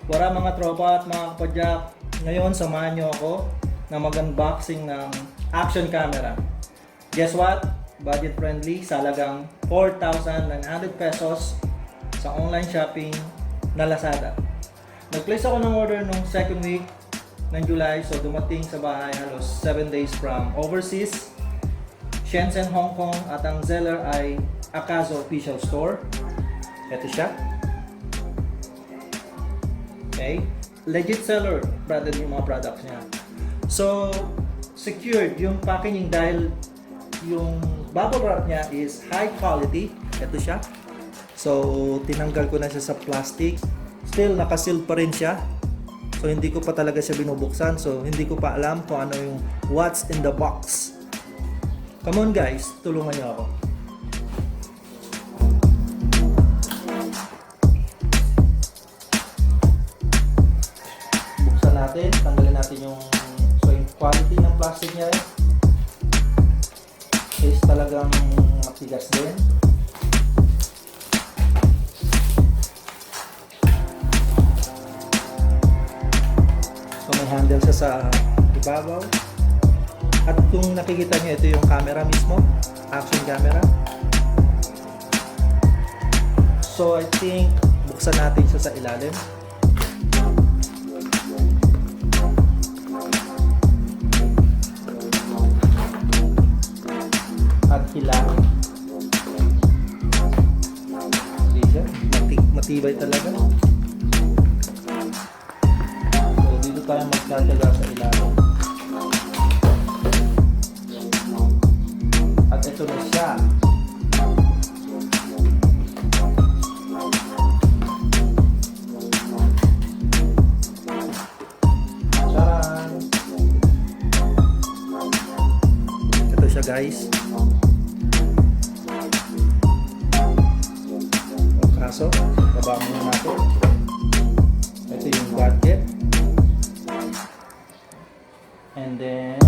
Wala mga tropa at mga kapadyak. Ngayon samahan nyo ako na mag-unboxing ng action camera. Guess what? Budget friendly sa halagang 4,900 pesos sa online shopping na Lazada. Nag-place ako ng order nung second week ng July, so dumating sa bahay halos 7 days from overseas, Shenzhen, Hong Kong, at ang seller ay AKASO Official Store. Ito siya. Okay. Legit seller, brother, yung mga products niya. So, secured yung packaging dahil yung bubble wrap niya is high quality. Ito siya. So, tinanggal ko na siya sa plastic. Still, nakaseal pa rin siya. So, hindi ko pa talaga siya binubuksan. So, hindi ko pa alam kung ano yung what's in the box. Come on guys, tulungan niyo ako. Buksan natin, tanggalin natin yung quality ng plastic niya is talagang matigas din. So may handle siya sa ibabaw. At kung nakikita niyo, ito yung camera mismo, action camera. So I think buksan natin siya sa ilalim. At hilangin. Hindi siya, matibay talaga. So dito tayo magtataga sa ilalim. At ito na siya. Charan! Ito siya guys. Kaso, baba muna natin. Ito yung gadget. And then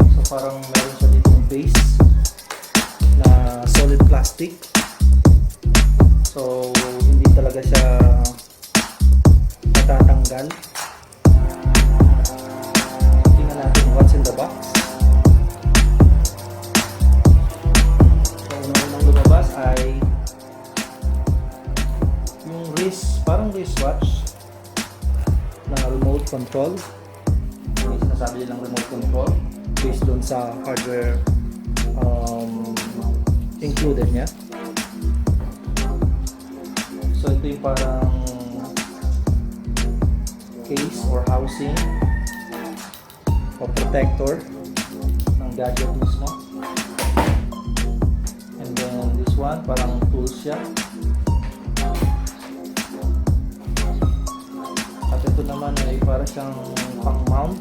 so parang meron siya ditong base na solid plastic. So hindi talaga siya matatanggal. Tingnan natin what's in the box. Ay yung parang wristwatch na remote control. Yung sinasabi nilang remote control based dun sa hardware included niya. So ito yung parang case or housing o protector ng gadget mismo. This one, parang tools siya. At ito naman ay para siyang pang mount.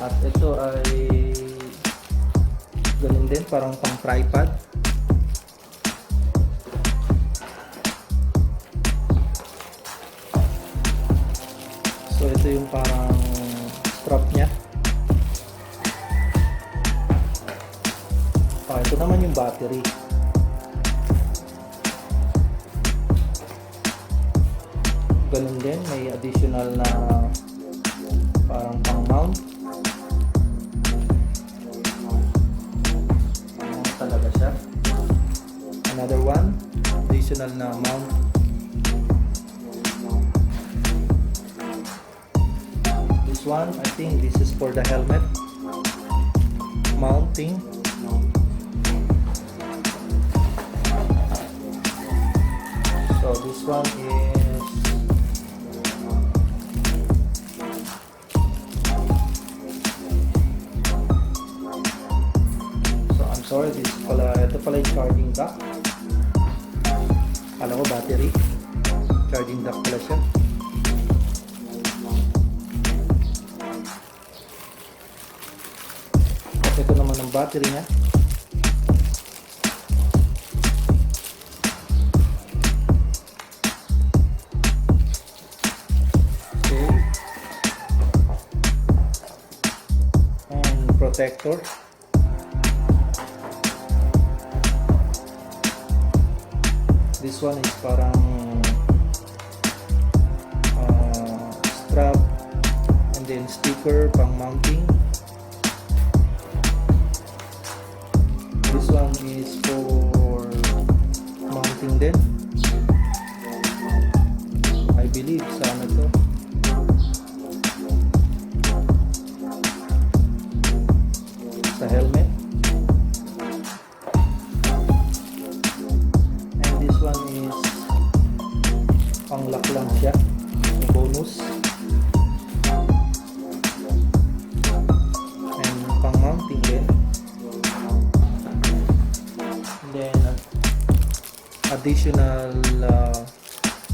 At ito ay ganun din, parang pang tripod. So ito yung parang strap niya. Ito naman yung battery. Ganun din, may additional na parang pang mount. Talaga siya. Another one, additional na mount. This one, I think this is for the helmet mounting. So this one is I'm sorry, ito pala yung charging dock. Kala ko battery. Charging dock pala siya. Ito naman ang battery niya. protector. This one is parang strap and then sticker pang mounting. This one is for mounting din. I believe sa ano to. Sa helmet. And this one is pang lock lang siya. Bonus. And pang mounting din. And then additional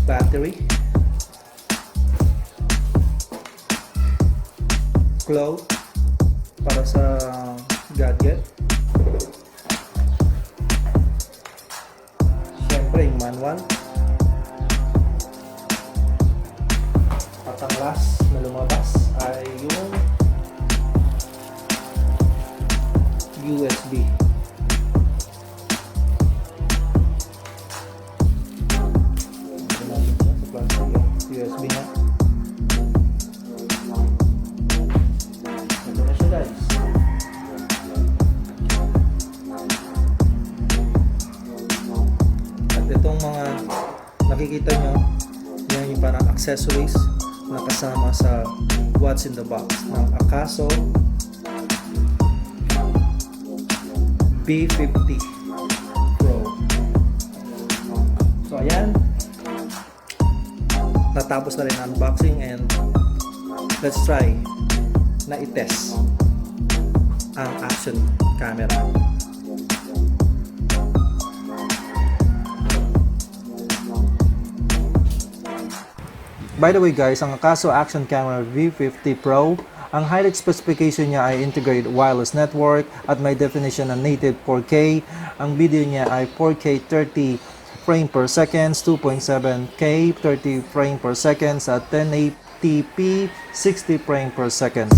battery. Cloth para sa gadget. Siyempre yung manual. At ang last na lumabas ay yung USB. USB na. Ito na siya, guys. At itong mga nakikita nyo, yan yung parang accessories na kasama sa what's in the box ng AKASO V50 Pro. So ayan, natapos na rin ang unboxing and let's try na i-test ang action camera. By the way guys, ang AKASO Action Camera V50 Pro, ang highlight specification niya ay integrated wireless network at may definition na native 4K. Ang video niya ay 4K 30 frame per second, 2.7K 30 frame per second at 1080p 60 frame per second.